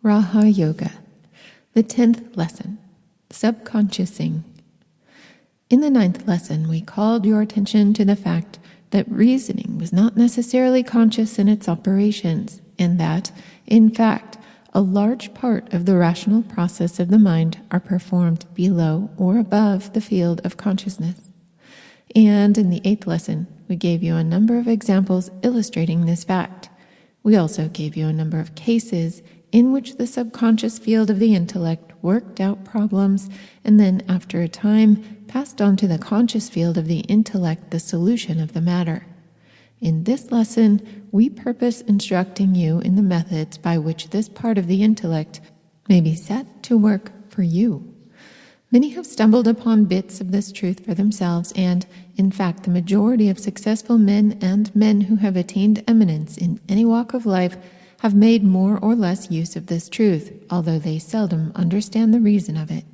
Raha Yoga. The 10th lesson, subconsciousing. In the 9th lesson, we called your attention to the fact that reasoning was not necessarily conscious in its operations, and that, in fact, a large part of the rational process of the mind are performed below or above the field of consciousness. And in the 8th lesson, we gave you a number of examples illustrating this fact. We also gave you a number of cases in which the subconscious field of the intellect worked out problems and then, after a time, passed on to the conscious field of the intellect the solution of the matter. In this lesson, we purpose instructing you in the methods by which this part of the intellect may be set to work for you. Many have stumbled upon bits of this truth for themselves, and, in fact, the majority of successful men and men who have attained eminence in any walk of life have made more or less use of this truth, although they seldom understand the reason of it.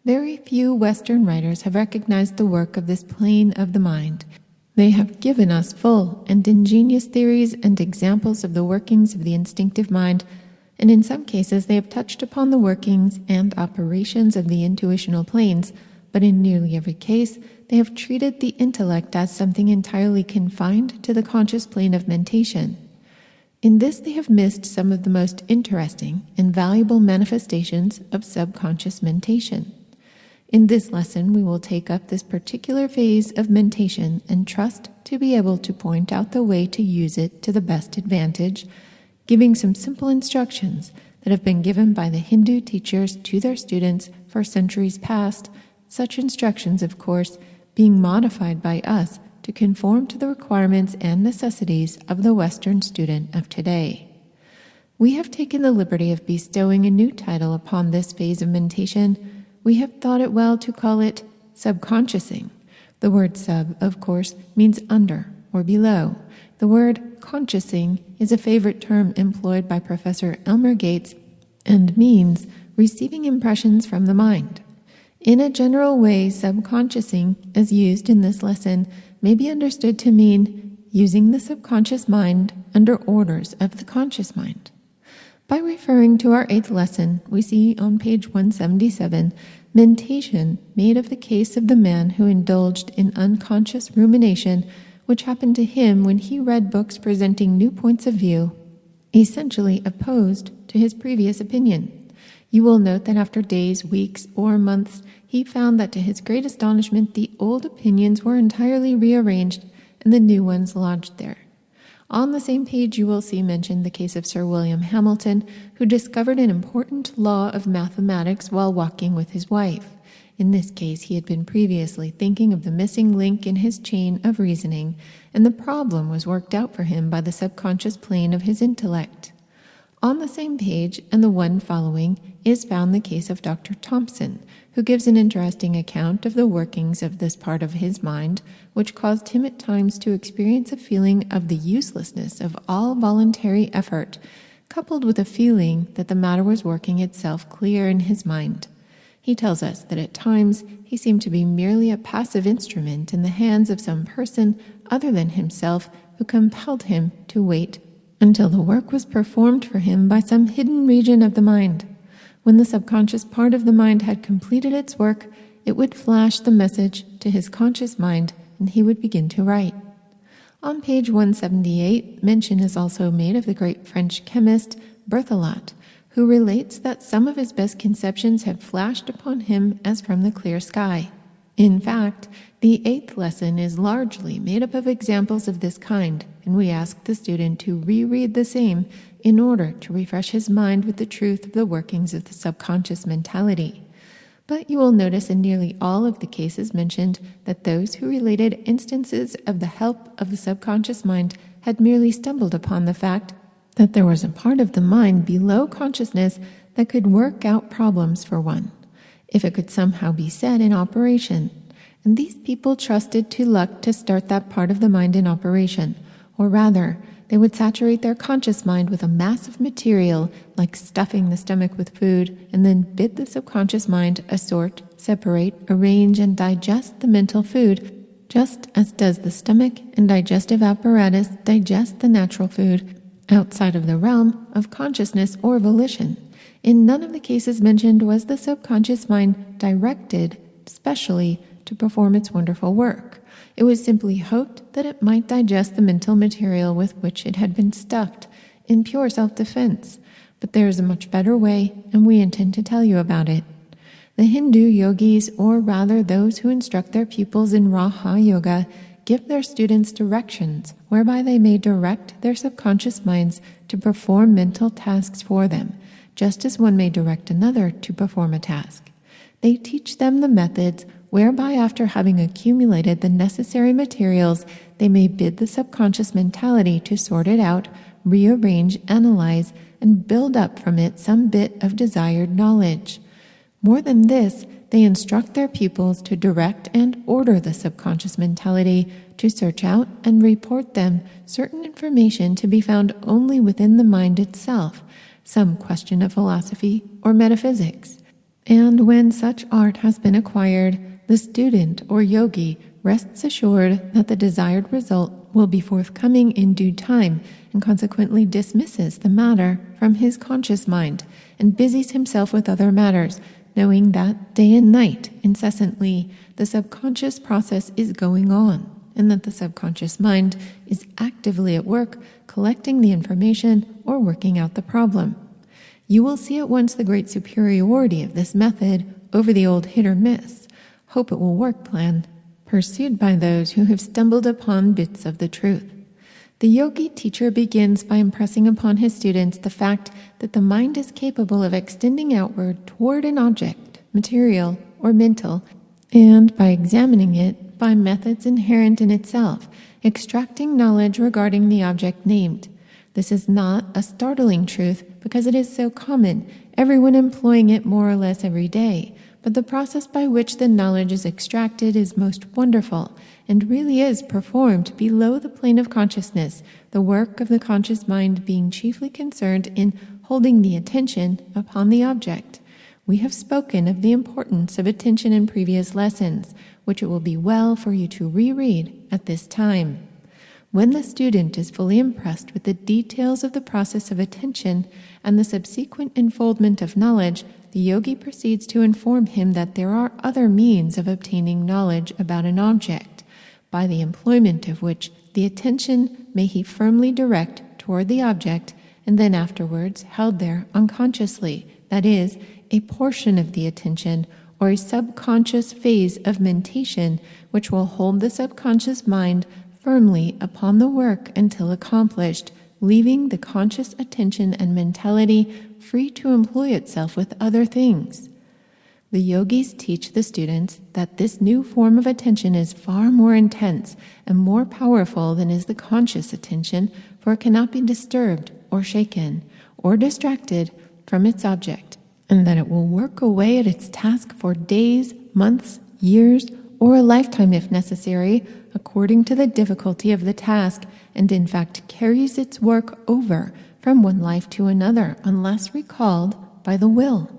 Very few Western writers have recognized the work of this plane of the mind. They have given us full and ingenious theories and examples of the workings of the instinctive mind, and in some cases they have touched upon the workings and operations of the intuitional planes, but in nearly every case they have treated the intellect as something entirely confined to the conscious plane of mentation. In this they have missed some of the most interesting and valuable manifestations of subconscious mentation. In this lesson, we will take up this particular phase of mentation and trust to be able to point out the way to use it to the best advantage, giving some simple instructions that have been given by the Hindu teachers to their students for centuries past, such instructions, of course, being modified by us to conform to the requirements and necessities of the Western student of today. We have taken the liberty of bestowing a new title upon this phase of mentation. We have thought it well to call it subconsciousing. The word sub, of course, means under or below. The word consciousing is a favorite term employed by Professor Elmer Gates and means receiving impressions from the mind. In a general way, subconsciousing, as used in this lesson, may be understood to mean using the subconscious mind under orders of the conscious mind. By referring to our 8th lesson, we see on page 177 mentation made of the case of the man who indulged in unconscious rumination, which happened to him when he read books presenting new points of view, essentially opposed to his previous opinion. You will note that after days, weeks, or months, he found that to his great astonishment the old opinions were entirely rearranged and the new ones lodged there. On the same page you will see mentioned the case of Sir William Hamilton, who discovered an important law of mathematics while walking with his wife. In this case, he had been previously thinking of the missing link in his chain of reasoning, and the problem was worked out for him by the subconscious plane of his intellect. On the same page, and the one following, is found the case of Dr. Thompson, who gives an interesting account of the workings of this part of his mind, which caused him at times to experience a feeling of the uselessness of all voluntary effort, coupled with a feeling that the matter was working itself clear in his mind. He tells us that at times he seemed to be merely a passive instrument in the hands of some person other than himself who compelled him to wait until the work was performed for him by some hidden region of the mind. When the subconscious part of the mind had completed its work, it would flash the message to his conscious mind and he would begin to write. On page 178, mention is also made of the great French chemist Berthelot, who relates that some of his best conceptions have flashed upon him as from the clear sky. In fact, the 8th lesson is largely made up of examples of this kind, and we ask the student to reread the same in order to refresh his mind with the truth of the workings of the subconscious mentality. But you will notice in nearly all of the cases mentioned that those who related instances of the help of the subconscious mind had merely stumbled upon the fact that there was a part of the mind below consciousness that could work out problems for one, if it could somehow be set in operation. And these people trusted to luck to start that part of the mind in operation, or rather, they would saturate their conscious mind with a mass of material, like stuffing the stomach with food, and then bid the subconscious mind assort, separate, arrange, and digest the mental food, just as does the stomach and digestive apparatus digest the natural food, outside of the realm of consciousness or volition. In none of the cases mentioned was the subconscious mind directed specially to perform its wonderful work. It was simply hoped that it might digest the mental material with which it had been stuffed in pure self-defense. But there is a much better way, and we intend to tell you about it. The Hindu yogis, or rather those who instruct their pupils in Raha Yoga, give their students directions whereby they may direct their subconscious minds to perform mental tasks for them, just as one may direct another to perform a task. They teach them the methods whereby, after having accumulated the necessary materials, they may bid the subconscious mentality to sort it out, rearrange, analyze, and build up from it some bit of desired knowledge. More than this, they instruct their pupils to direct and order the subconscious mentality to search out and report them certain information to be found only within the mind itself, some question of philosophy or metaphysics. And when such art has been acquired, the student or yogi rests assured that the desired result will be forthcoming in due time, and consequently dismisses the matter from his conscious mind and busies himself with other matters, knowing that day and night, incessantly, the subconscious process is going on, and that the subconscious mind is actively at work collecting the information or working out the problem. You will see at once the great superiority of this method over the old hit or miss, hope it will work plan, pursued by those who have stumbled upon bits of the truth. The yogi teacher begins by impressing upon his students the fact that the mind is capable of extending outward toward an object, material or mental, and by examining it by methods inherent in itself, extracting knowledge regarding the object named. This is not a startling truth because it is so common, everyone employing it more or less every day, but the process by which the knowledge is extracted is most wonderful, and really is performed below the plane of consciousness, the work of the conscious mind being chiefly concerned in holding the attention upon the object. We have spoken of the importance of attention in previous lessons, which it will be well for you to reread at this time. When the student is fully impressed with the details of the process of attention and the subsequent unfoldment of knowledge, the yogi proceeds to inform him that there are other means of obtaining knowledge about an object, by the employment of which the attention may he firmly direct toward the object, and then afterwards held there unconsciously, that is, a portion of the attention or a subconscious phase of mentation which will hold the subconscious mind firmly upon the work until accomplished, leaving the conscious attention and mentality free to employ itself with other things. The yogis teach the students that this new form of attention is far more intense and more powerful than is the conscious attention, for it cannot be disturbed or shaken or distracted from its object, and that it will work away at its task for days, months, years, or a lifetime if necessary, according to the difficulty of the task, and in fact carries its work over from one life to another unless recalled by the will.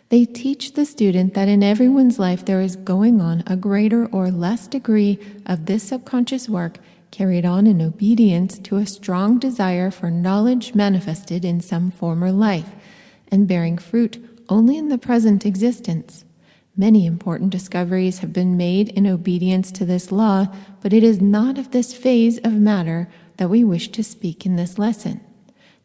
They teach the student that in everyone's life there is going on a greater or less degree of this subconscious work carried on in obedience to a strong desire for knowledge manifested in some former life, and bearing fruit only in the present existence. Many important discoveries have been made in obedience to this law, but it is not of this phase of matter that we wish to speak in this lesson.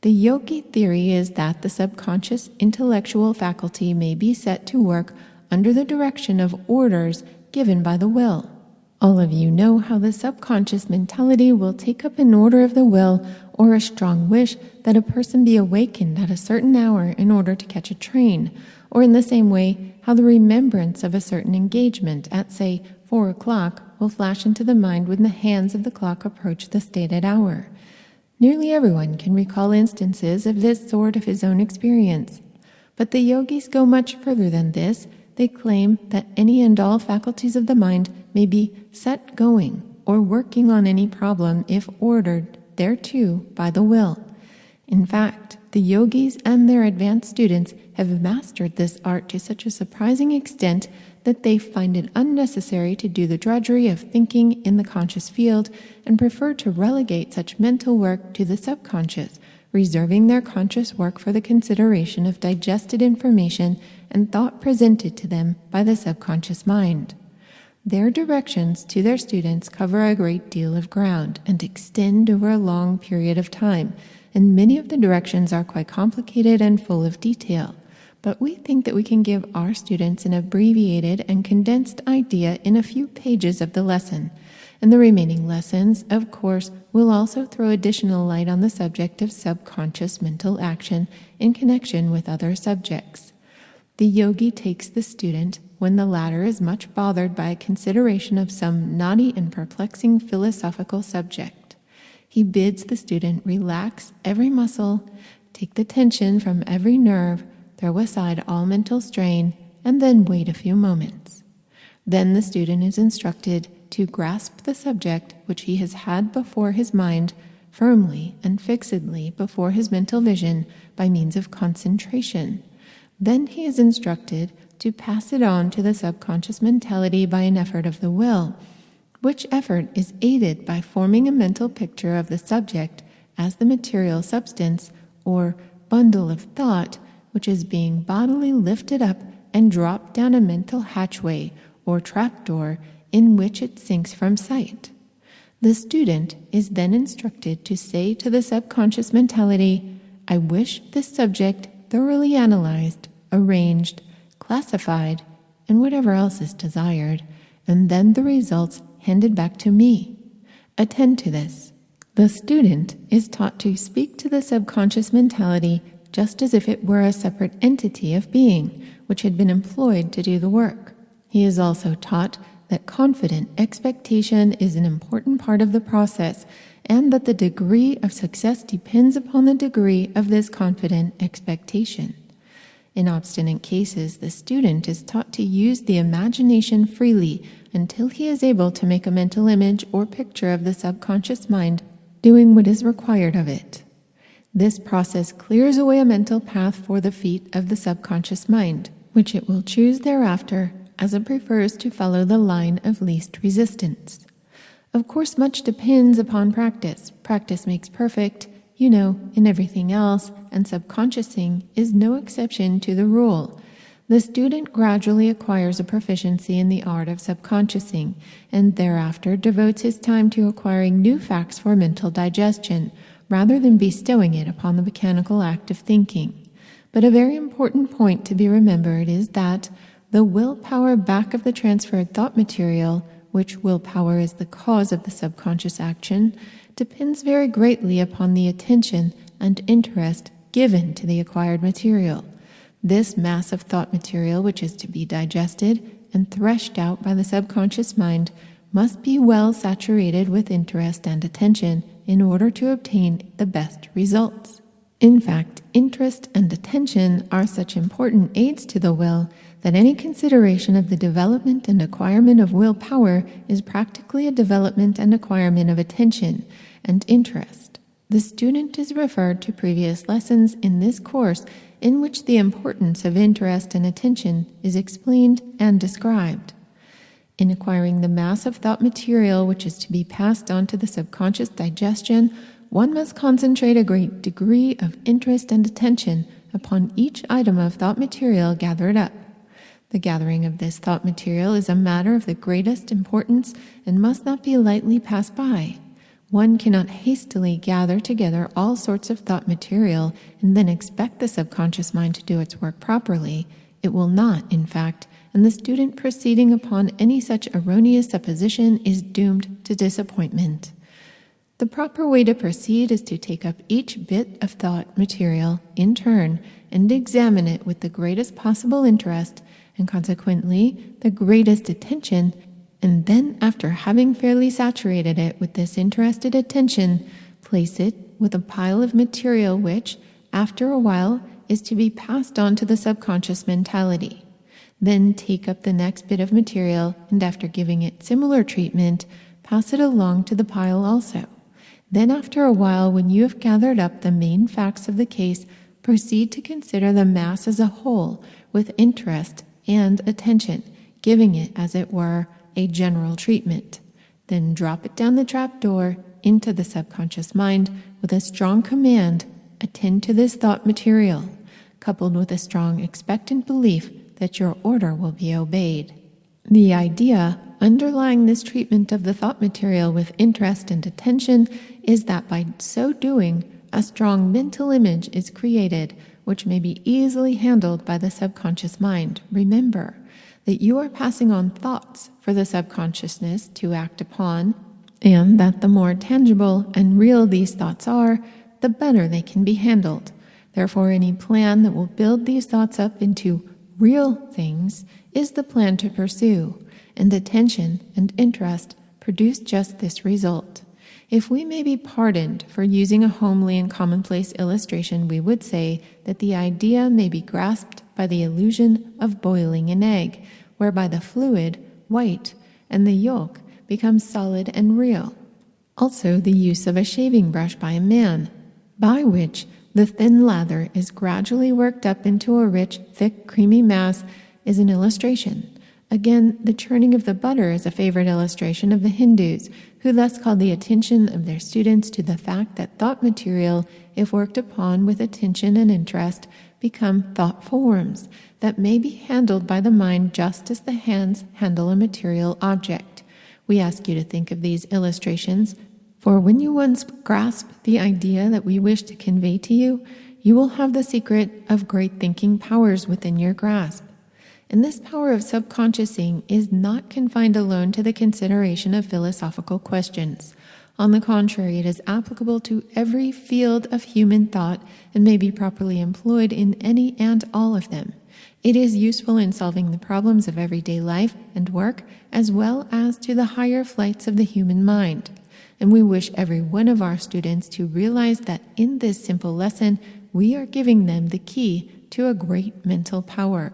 The yogi theory is that the subconscious intellectual faculty may be set to work under the direction of orders given by the will. All of you know how the subconscious mentality will take up an order of the will or a strong wish that a person be awakened at a certain hour in order to catch a train, or in the same way how the remembrance of a certain engagement at, say, 4 o'clock will flash into the mind when the hands of the clock approach the stated hour. Nearly everyone can recall instances of this sort of his own experience. But the yogis go much further than this. They claim that any and all faculties of the mind may be set going or working on any problem if ordered thereto by the will. In fact, the yogis and their advanced students have mastered this art to such a surprising extent that they find it unnecessary to do the drudgery of thinking in the conscious field and prefer to relegate such mental work to the subconscious, reserving their conscious work for the consideration of digested information and thought presented to them by the subconscious mind. Their directions to their students cover a great deal of ground and extend over a long period of time, and many of the directions are quite complicated and full of detail. But we think that we can give our students an abbreviated and condensed idea in a few pages of the lesson. And the remaining lessons, of course, will also throw additional light on the subject of subconscious mental action in connection with other subjects. The yogi takes the student when the latter is much bothered by a consideration of some knotty and perplexing philosophical subject. He bids the student relax every muscle, take the tension from every nerve, throw aside all mental strain, and then wait a few moments. Then the student is instructed to grasp the subject which he has had before his mind firmly and fixedly before his mental vision by means of concentration. Then he is instructed to pass it on to the subconscious mentality by an effort of the will, which effort is aided by forming a mental picture of the subject as the material substance or bundle of thought which is being bodily lifted up and dropped down a mental hatchway or trapdoor in which it sinks from sight. The student is then instructed to say to the subconscious mentality, "I wish this subject thoroughly analyzed, arranged, classified, and whatever else is desired, and then the results handed back to me. Attend to this." The student is taught to speak to the subconscious mentality just as if it were a separate entity of being, which had been employed to do the work. He is also taught that confident expectation is an important part of the process, and that the degree of success depends upon the degree of this confident expectation. In obstinate cases, the student is taught to use the imagination freely until he is able to make a mental image or picture of the subconscious mind doing what is required of it. This process clears away a mental path for the feet of the subconscious mind, which it will choose thereafter as it prefers to follow the line of least resistance. Of course, much depends upon practice. Practice makes perfect, in everything else, and subconsciousing is no exception to the rule. The student gradually acquires a proficiency in the art of subconsciousing, and thereafter devotes his time to acquiring new facts for mental digestion, rather than bestowing it upon the mechanical act of thinking. But a very important point to be remembered is that the willpower back of the transferred thought material, which willpower is the cause of the subconscious action, depends very greatly upon the attention and interest given to the acquired material. This mass of thought material, which is to be digested and threshed out by the subconscious mind, must be well saturated with interest and attention in order to obtain the best results. In fact, interest and attention are such important aids to the will that any consideration of the development and acquirement of willpower is practically a development and acquirement of attention and interest. The student is referred to previous lessons in this course in which the importance of interest and attention is explained and described. In acquiring the mass of thought material which is to be passed on to the subconscious digestion, one must concentrate a great degree of interest and attention upon each item of thought material gathered up. The gathering of this thought material is a matter of the greatest importance and must not be lightly passed by. One cannot hastily gather together all sorts of thought material and then expect the subconscious mind to do its work properly. It will not, in fact, and the student proceeding upon any such erroneous supposition is doomed to disappointment. The proper way to proceed is to take up each bit of thought material in turn and examine it with the greatest possible interest and consequently the greatest attention, and then, after having fairly saturated it with this interested attention, place it with a pile of material which, after a while, is to be passed on to the subconscious mentality. Then take up the next bit of material and, after giving it similar treatment, pass it along to the pile also. Then, after a while, when you have gathered up the main facts of the case, proceed to consider the mass as a whole with interest and attention, giving it, as it were, a general treatment. Then drop it down the trapdoor into the subconscious mind with a strong command attend to this thought material, coupled with a strong expectant belief that your order will be obeyed. The idea underlying this treatment of the thought material with interest and attention is that by so doing, a strong mental image is created which may be easily handled by the subconscious mind. Remember that you are passing on thoughts for the subconsciousness to act upon, and that the more tangible and real these thoughts are, the better they can be handled. Therefore, any plan that will build these thoughts up into real things is the plan to pursue, and attention and interest produce just this result. If we may be pardoned for using a homely and commonplace illustration, we would say that the idea may be grasped by the illusion of boiling an egg, whereby the fluid, white, and the yolk become solid and real. Also, the use of a shaving brush by a man, by which the thin lather is gradually worked up into a rich, thick, creamy mass, is an illustration. Again, the churning of the butter is a favorite illustration of the Hindus, who thus call the attention of their students to the fact that thought material, if worked upon with attention and interest, become thought forms that may be handled by the mind just as the hands handle a material object. We ask you to think of these illustrations, for when you once grasp the idea that we wish to convey to you, you will have the secret of great thinking powers within your grasp. And this power of subconsciousing is not confined alone to the consideration of philosophical questions. On the contrary, it is applicable to every field of human thought and may be properly employed in any and all of them. It is useful in solving the problems of everyday life and work, as well as to the higher flights of the human mind. And we wish every one of our students to realize that in this simple lesson, we are giving them the key to a great mental power.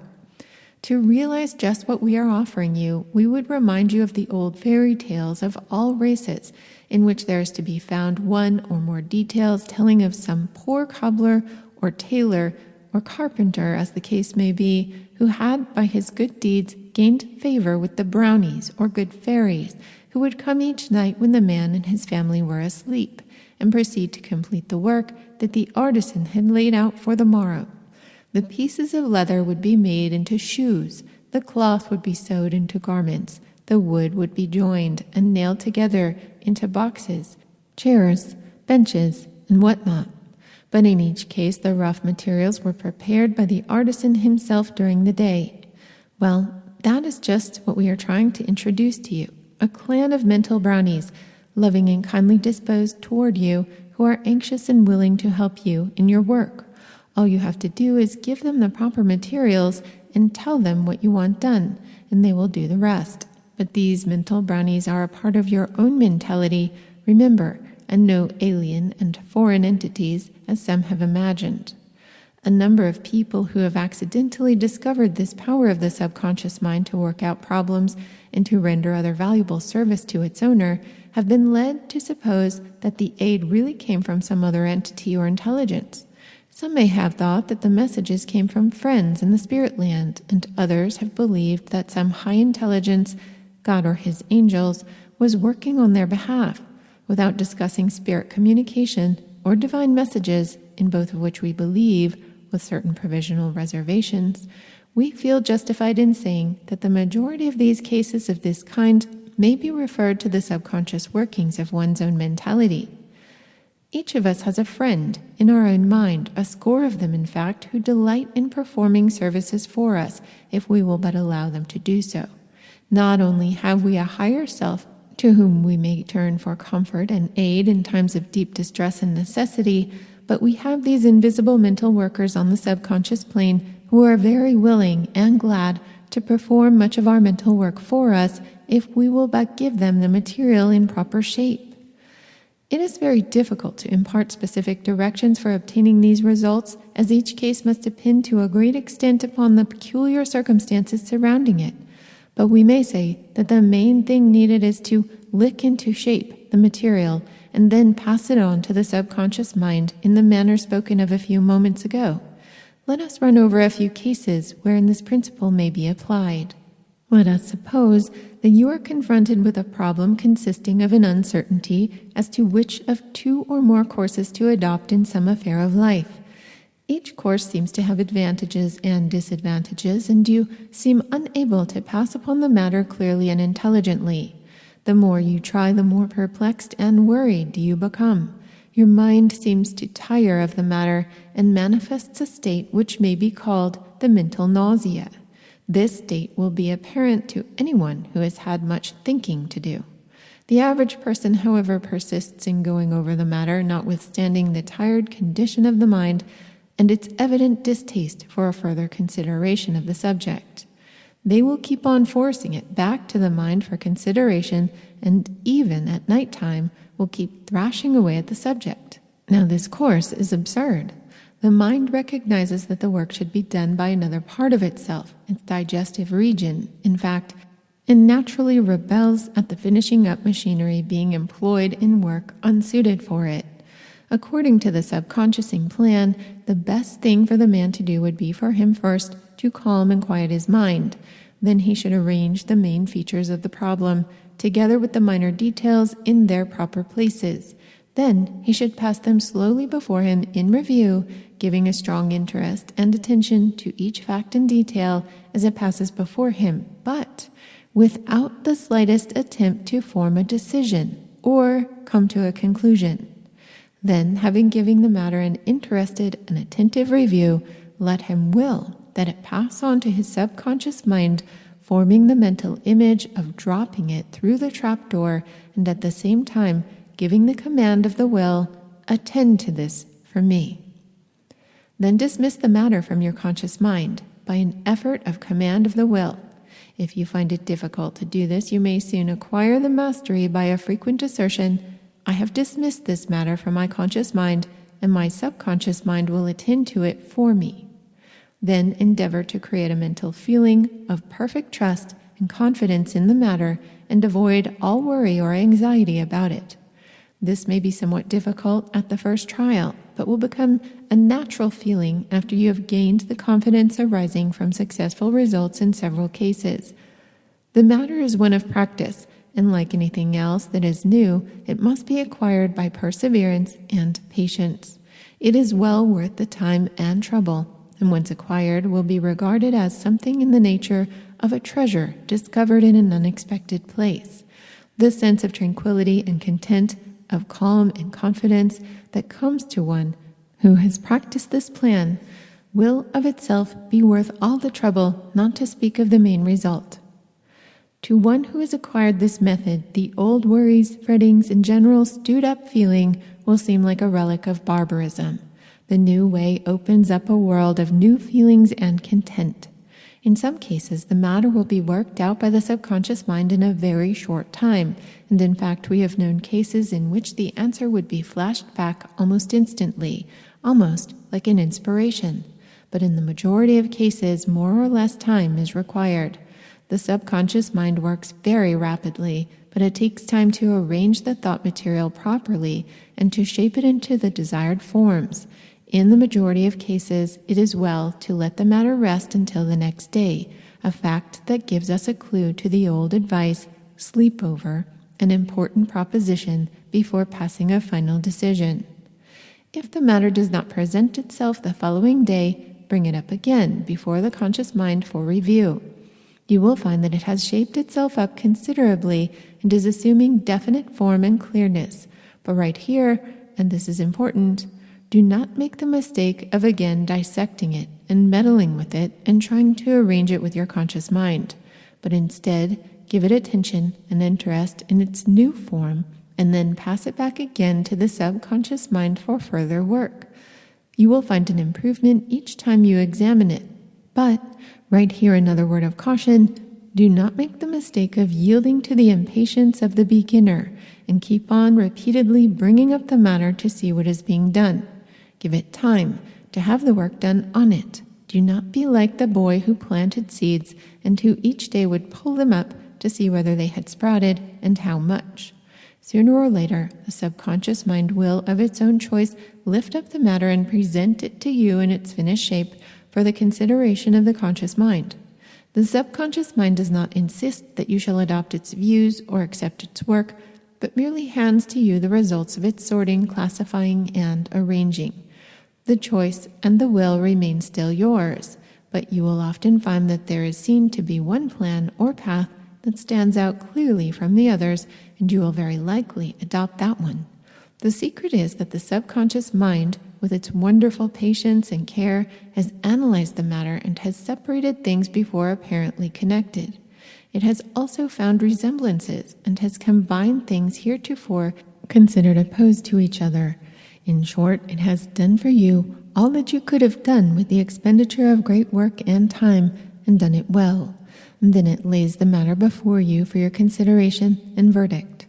To realize just what we are offering you, we would remind you of the old fairy tales of all races, in which there is to be found one or more details telling of some poor cobbler or tailor or carpenter, as the case may be, who had by his good deeds gained favor with the brownies or good fairies, who would come each night when the man and his family were asleep, and proceed to complete the work that the artisan had laid out for the morrow. The pieces of leather would be made into shoes, the cloth would be sewed into garments, the wood would be joined and nailed together into boxes, chairs, benches, and whatnot. But in each case, the rough materials were prepared by the artisan himself during the day. Well, that is just what we are trying to introduce to you, a clan of mental brownies, loving and kindly disposed toward you, who are anxious and willing to help you in your work. All you have to do is give them the proper materials and tell them what you want done, and they will do the rest. But these mental brownies are a part of your own mentality, remember, and no alien and foreign entities, as some have imagined. A number of people who have accidentally discovered this power of the subconscious mind to work out problems and to render other valuable service to its owner have been led to suppose that the aid really came from some other entity or intelligence. Some may have thought that the messages came from friends in the spirit land, and others have believed that some high intelligence, God or his angels, was working on their behalf, without discussing spirit communication or divine messages, in both of which we believe, with certain provisional reservations. We feel justified in saying that the majority of these cases of this kind may be referred to the subconscious workings of one's own mentality. Each of us has a friend in our own mind, a score of them in fact, who delight in performing services for us if we will but allow them to do so. Not only have we a higher self to whom we may turn for comfort and aid in times of deep distress and necessity, but we have these invisible mental workers on the subconscious plane who are very willing and glad to perform much of our mental work for us if we will but give them the material in proper shape. It is very difficult to impart specific directions for obtaining these results, as each case must depend to a great extent upon the peculiar circumstances surrounding it. But we may say that the main thing needed is to lick into shape the material and then pass it on to the subconscious mind in the manner spoken of a few moments ago. Let us run over a few cases wherein this principle may be applied. Let us suppose that you are confronted with a problem consisting of an uncertainty as to which of two or more courses to adopt in some affair of life. Each course seems to have advantages and disadvantages, and you seem unable to pass upon the matter clearly and intelligently. The more you try, the more perplexed and worried do you become. Your mind seems to tire of the matter and manifests a state which may be called the mental nausea. This state will be apparent to anyone who has had much thinking to do. The average person, however, persists in going over the matter, notwithstanding the tired condition of the mind and its evident distaste for a further consideration of the subject. They will keep on forcing it back to the mind for consideration, and even at night time will keep thrashing away at the subject. Now this course is absurd. The mind recognizes that the work should be done by another part of itself, its digestive region, in fact, and naturally rebels at the finishing up machinery being employed in work unsuited for it. According to the subconsciousing plan, the best thing for the man to do would be for him first to calm and quiet his mind. Then he should arrange the main features of the problem, together with the minor details in their proper places. Then he should pass them slowly before him in review, giving a strong interest and attention to each fact and detail as it passes before him, but without the slightest attempt to form a decision or come to a conclusion. Then, having given the matter an interested and attentive review, let him will that it pass on to his subconscious mind, forming the mental image of dropping it through the trapdoor, and at the same time giving the command of the will, attend to this for me. Then dismiss the matter from your conscious mind by an effort of command of the will. If you find it difficult to do this, you may soon acquire the mastery by a frequent assertion, I have dismissed this matter from my conscious mind, and my subconscious mind will attend to it for me. Then endeavor to create a mental feeling of perfect trust and confidence in the matter, and avoid all worry or anxiety about it. This may be somewhat difficult at the first trial, but will become a natural feeling after you have gained the confidence arising from successful results in several cases. The matter is one of practice, and like anything else that is new, it must be acquired by perseverance and patience. It is well worth the time and trouble, and once acquired will be regarded as something in the nature of a treasure discovered in an unexpected place. The sense of tranquility and content, of calm and confidence that comes to one who has practiced this plan will of itself be worth all the trouble, not to speak of the main result. To one who has acquired this method, the old worries, frettings, and general stewed-up feeling will seem like a relic of barbarism. The new way opens up a world of new feelings and content. In some cases, the matter will be worked out by the subconscious mind in a very short time, and in fact, we have known cases in which the answer would be flashed back almost instantly, almost like an inspiration. But in the majority of cases, more or less time is required. The subconscious mind works very rapidly, but it takes time to arrange the thought material properly and to shape it into the desired forms. In the majority of cases, it is well to let the matter rest until the next day, a fact that gives us a clue to the old advice, sleep over an important proposition before passing a final decision. If the matter does not present itself the following day, bring it up again before the conscious mind for review. You will find that it has shaped itself up considerably and is assuming definite form and clearness. But right here, and this is important, do not make the mistake of again dissecting it and meddling with it and trying to arrange it with your conscious mind, but instead give it attention and interest in its new form and then pass it back again to the subconscious mind for further work. You will find an improvement each time you examine it. But, right here another word of caution, do not make the mistake of yielding to the impatience of the beginner and keep on repeatedly bringing up the matter to see what is being done. Give it time to have the work done on it. Do not be like the boy who planted seeds and who each day would pull them up to see whether they had sprouted and how much. Sooner or later, the subconscious mind will, of its own choice, lift up the matter and present it to you in its finished shape for the consideration of the conscious mind. The subconscious mind does not insist that you shall adopt its views or accept its work, but merely hands to you the results of its sorting, classifying, and arranging. The choice and the will remain still yours, but you will often find that there is seen to be one plan or path that stands out clearly from the others, and you will very likely adopt that one. The secret is that the subconscious mind, with its wonderful patience and care, has analyzed the matter and has separated things before apparently connected. It has also found resemblances and has combined things heretofore considered opposed to each other. In short, it has done for you all that you could have done with the expenditure of great work and time, and done it well. And then it lays the matter before you for your consideration and verdict.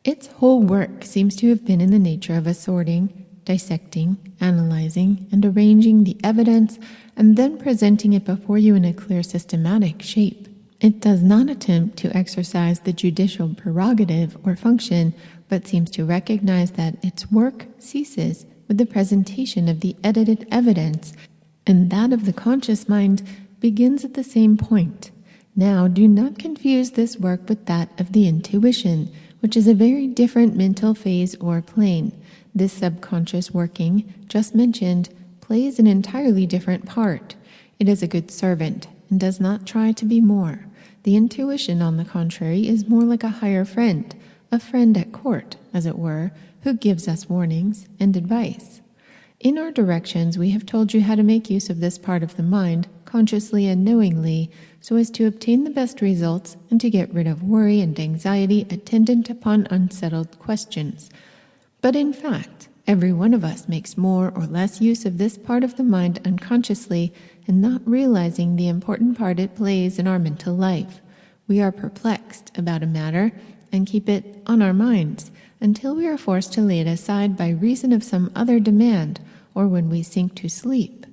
Its whole work seems to have been in the nature of assorting, dissecting, analyzing, and arranging the evidence, and then presenting it before you in a clear systematic shape. It does not attempt to exercise the judicial prerogative or function, but seems to recognize that its work ceases with the presentation of the edited evidence, and that of the conscious mind begins at the same point. Now, do not confuse this work with that of the intuition, which is a very different mental phase or plane. This subconscious working, just mentioned, plays an entirely different part. It is a good servant and does not try to be more. The intuition, on the contrary, is more like a higher friend, a friend at court, as it were, who gives us warnings and advice. In our directions, we have told you how to make use of this part of the mind, consciously and knowingly, so as to obtain the best results and to get rid of worry and anxiety attendant upon unsettled questions. But in fact, every one of us makes more or less use of this part of the mind unconsciously and not realizing the important part it plays in our mental life. We are perplexed about a matter and keep it on our minds until we are forced to lay it aside by reason of some other demand, or when we sink to sleep.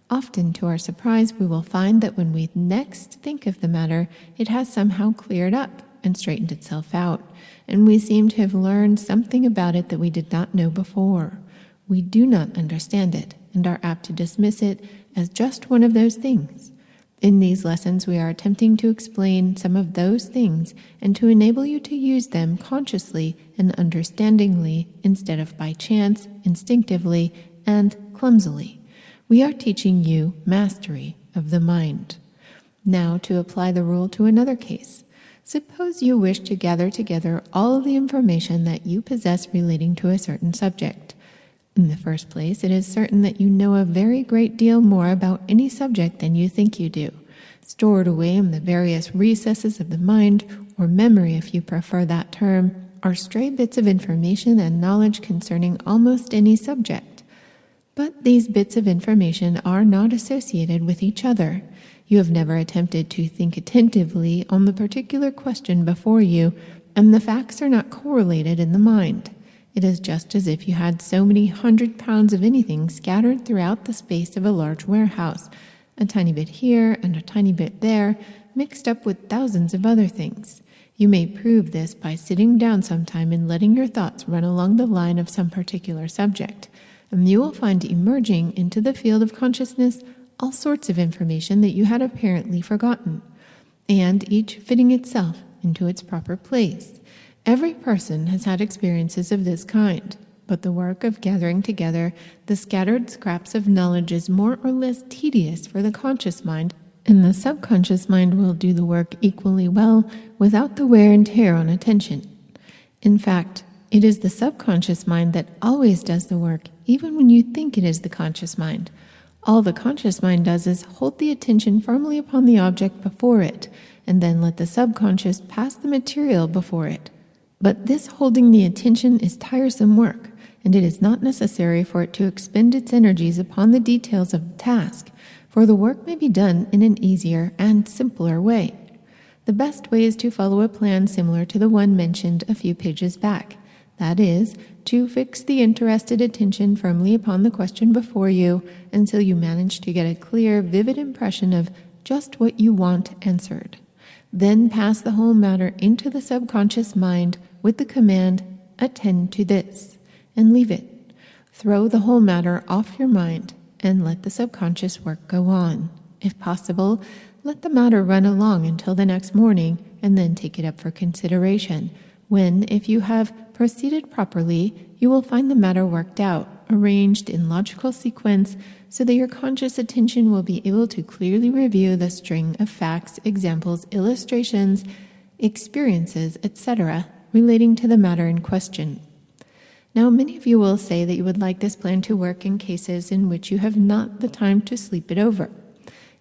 Often, to our surprise, we will find that when we next think of the matter, it has somehow cleared up and straightened itself out, and we seem to have learned something about it that we did not know before. We do not understand it, and are apt to dismiss it as just one of those things. In these lessons, we are attempting to explain some of those things and to enable you to use them consciously and understandingly instead of by chance, instinctively, and clumsily. We are teaching you mastery of the mind. Now, to apply the rule to another case. Suppose you wish to gather together all of the information that you possess relating to a certain subject. In the first place, it is certain that you know a very great deal more about any subject than you think you do. Stored away in the various recesses of the mind, or memory if you prefer that term, are stray bits of information and knowledge concerning almost any subject. But these bits of information are not associated with each other. You have never attempted to think attentively on the particular question before you, and the facts are not correlated in the mind. It is just as if you had so many 100 pounds of anything scattered throughout the space of a large warehouse, a tiny bit here and a tiny bit there, mixed up with thousands of other things. You may prove this by sitting down sometime and letting your thoughts run along the line of some particular subject, and you will find emerging into the field of consciousness all sorts of information that you had apparently forgotten, and each fitting itself into its proper place. Every person has had experiences of this kind, but the work of gathering together the scattered scraps of knowledge is more or less tedious for the conscious mind, and the subconscious mind will do the work equally well without the wear and tear on attention. In fact, it is the subconscious mind that always does the work, even when you think it is the conscious mind. All the conscious mind does is hold the attention firmly upon the object before it, and then let the subconscious pass the material before it. But this holding the attention is tiresome work, and it is not necessary for it to expend its energies upon the details of the task, for the work may be done in an easier and simpler way. The best way is to follow a plan similar to the one mentioned a few pages back. That is, to fix the interested attention firmly upon the question before you until you manage to get a clear, vivid impression of just what you want answered. Then pass the whole matter into the subconscious mind with the command, "Attend to this," and leave it. Throw the whole matter off your mind and let the subconscious work go on. If possible, let the matter run along until the next morning and then take it up for consideration, when, if you have proceeded properly, you will find the matter worked out, arranged in logical sequence, so that your conscious attention will be able to clearly review the string of facts, examples, illustrations, experiences, etc., relating to the matter in question. Now, many of you will say that you would like this plan to work in cases in which you have not the time to sleep it over.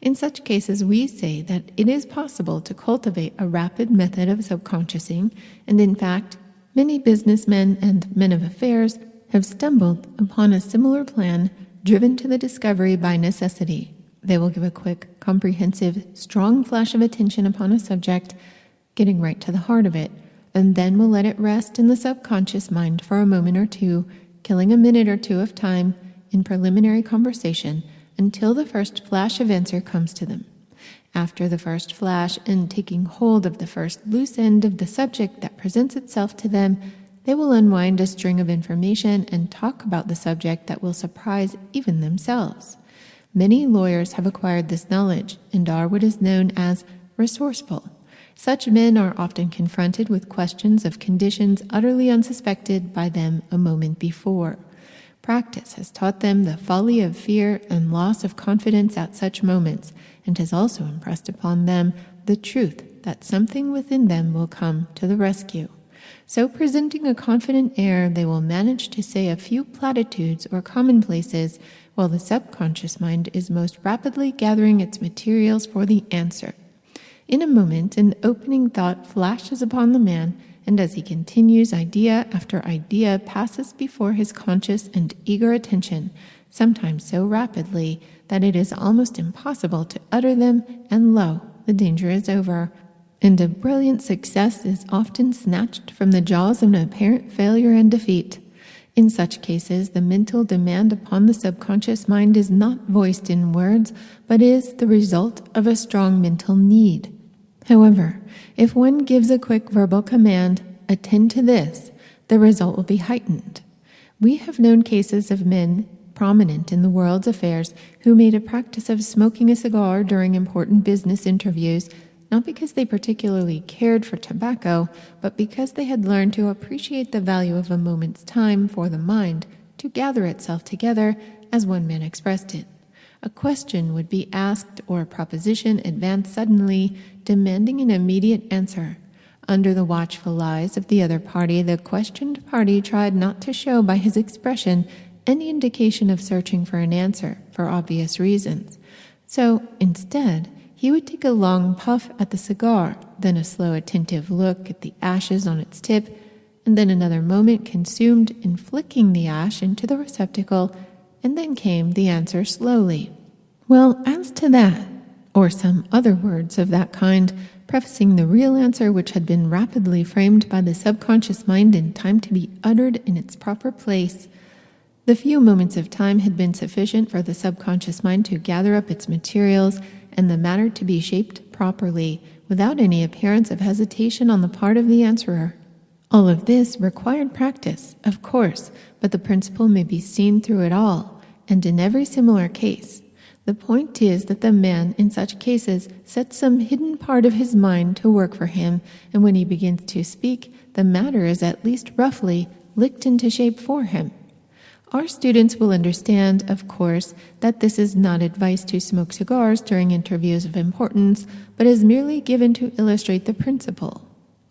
In such cases, we say that it is possible to cultivate a rapid method of subconsciousing, and in fact, many businessmen and men of affairs have stumbled upon a similar plan, driven to the discovery by necessity. They will give a quick, comprehensive, strong flash of attention upon a subject, getting right to the heart of it, and then will let it rest in the subconscious mind for a moment or two, killing a minute or two of time in preliminary conversation until the first flash of answer comes to them. After the first flash, and taking hold of the first loose end of the subject that presents itself to them, they will unwind a string of information and talk about the subject that will surprise even themselves. Many lawyers have acquired this knowledge and are what is known as resourceful. Such men are often confronted with questions of conditions utterly unsuspected by them a moment before. Practice has taught them the folly of fear and loss of confidence at such moments, and has also impressed upon them the truth that something within them will come to the rescue. So, presenting a confident air, they will manage to say a few platitudes or commonplaces while the subconscious mind is most rapidly gathering its materials for the answer. In a moment, an opening thought flashes upon the man, and as he continues, idea after idea passes before his conscious and eager attention, sometimes so rapidly that it is almost impossible to utter them, and lo, the danger is over, and a brilliant success is often snatched from the jaws of an apparent failure and defeat. In such cases, the mental demand upon the subconscious mind is not voiced in words, but is the result of a strong mental need. However, if one gives a quick verbal command, "Attend to this," the result will be heightened. We have known cases of men prominent in the world's affairs who made a practice of smoking a cigar during important business interviews, not because they particularly cared for tobacco, but because they had learned to appreciate the value of a moment's time for the mind to gather itself together, as one man expressed it. A question would be asked or a proposition advanced suddenly, demanding an immediate answer. Under the watchful eyes of the other party, the questioned party tried not to show by his expression any indication of searching for an answer for obvious reasons. So, instead, he would take a long puff at the cigar, then a slow attentive look at the ashes on its tip, and then another moment consumed in flicking the ash into the receptacle, and then came the answer slowly. Well, as to that, or some other words of that kind, prefacing the real answer which had been rapidly framed by the subconscious mind in time to be uttered in its proper place. The few moments of time had been sufficient for the subconscious mind to gather up its materials and the matter to be shaped properly, without any appearance of hesitation on the part of the answerer. All of this required practice, of course, but the principle may be seen through it all, and in every similar case. The point is that the man in such cases sets some hidden part of his mind to work for him, and when he begins to speak, the matter is at least roughly licked into shape for him. Our students will understand, of course, that this is not advice to smoke cigars during interviews of importance, but is merely given to illustrate the principle.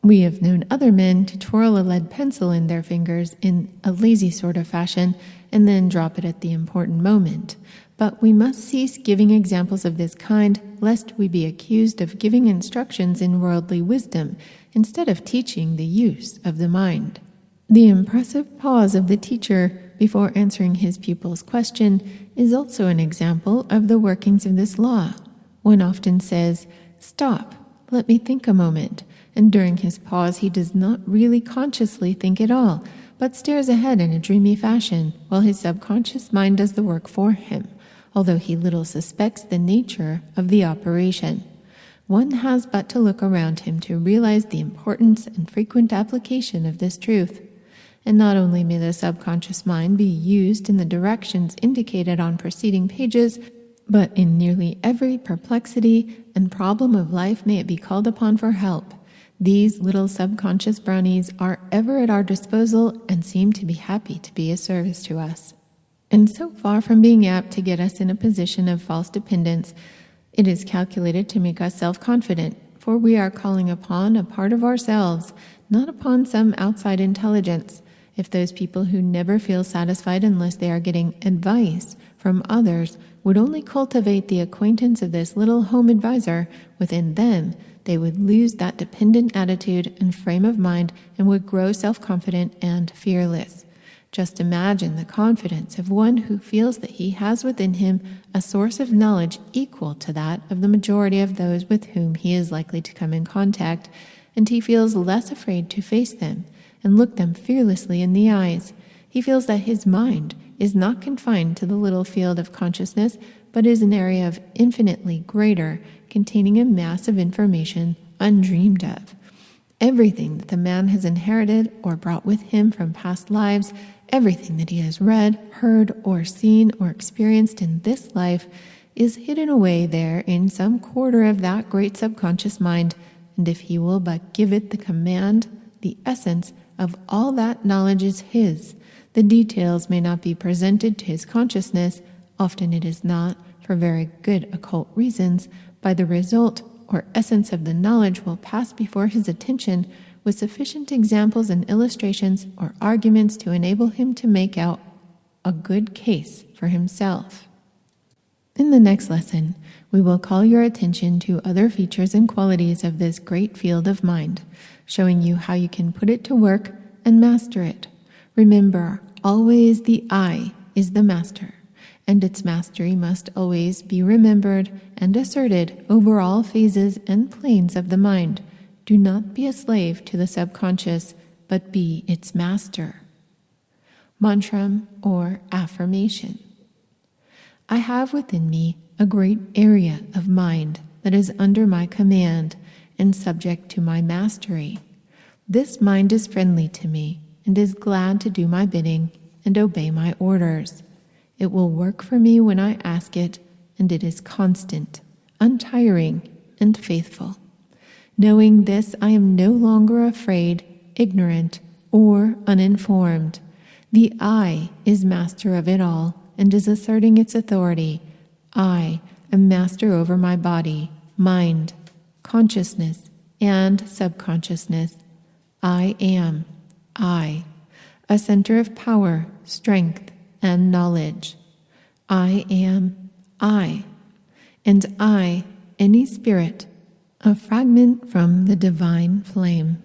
We have known other men to twirl a lead pencil in their fingers in a lazy sort of fashion and then drop it at the important moment. But we must cease giving examples of this kind, lest we be accused of giving instructions in worldly wisdom instead of teaching the use of the mind. The impressive pause of the teacher before answering his pupil's question is also an example of the workings of this law. One often says, "Stop, let me think a moment," and during his pause he does not really consciously think at all, but stares ahead in a dreamy fashion, while his subconscious mind does the work for him, although he little suspects the nature of the operation. One has but to look around him to realize the importance and frequent application of this truth. And not only may the subconscious mind be used in the directions indicated on preceding pages, But in nearly every perplexity and problem of life may it be called upon for help, these little subconscious brownies are ever at our disposal and seem to be happy to be of service to us. And so far from being apt to get us in a position of false dependence, it is calculated to make us self-confident, for we are calling upon a part of ourselves, not upon some outside intelligence. If those people who never feel satisfied unless they are getting advice from others would only cultivate the acquaintance of this little home advisor within them, they would lose that dependent attitude and frame of mind and would grow self-confident and fearless. Just imagine the confidence of one who feels that he has within him a source of knowledge equal to that of the majority of those with whom he is likely to come in contact, and he feels less afraid to face them and look them fearlessly in the eyes. He feels that his mind is not confined to the little field of consciousness, but is an area of infinitely greater, containing a mass of information undreamed of. Everything that the man has inherited or brought with him from past lives, everything that he has read, heard, or seen, or experienced in this life is hidden away there in some quarter of that great subconscious mind, and if he will but give it the command, the essence of all that knowledge is his. The details may not be presented to his consciousness, often it is not, for very good occult reasons, by the result or essence of the knowledge will pass before his attention with sufficient examples and illustrations or arguments to enable him to make out a good case for himself. In the next lesson, we will call your attention to other features and qualities of this great field of mind, showing you how you can put it to work and master it. Remember, always the I is the master, and its mastery must always be remembered and asserted over all phases and planes of the mind. Do not be a slave to the subconscious, but be its master. Mantra or affirmation. I have within me a great area of mind that is under my command and subject to my mastery. This mind is friendly to me and is glad to do my bidding and obey my orders. It will work for me when I ask it, and it is constant, untiring, and faithful. Knowing this, I am no longer afraid, ignorant, or uninformed. The I is master of it all and is asserting its authority. I am master over my body, mind, consciousness, and subconsciousness. I am, I, a center of power, strength, and knowledge. I am, I, and I, any spirit, a fragment from the divine flame.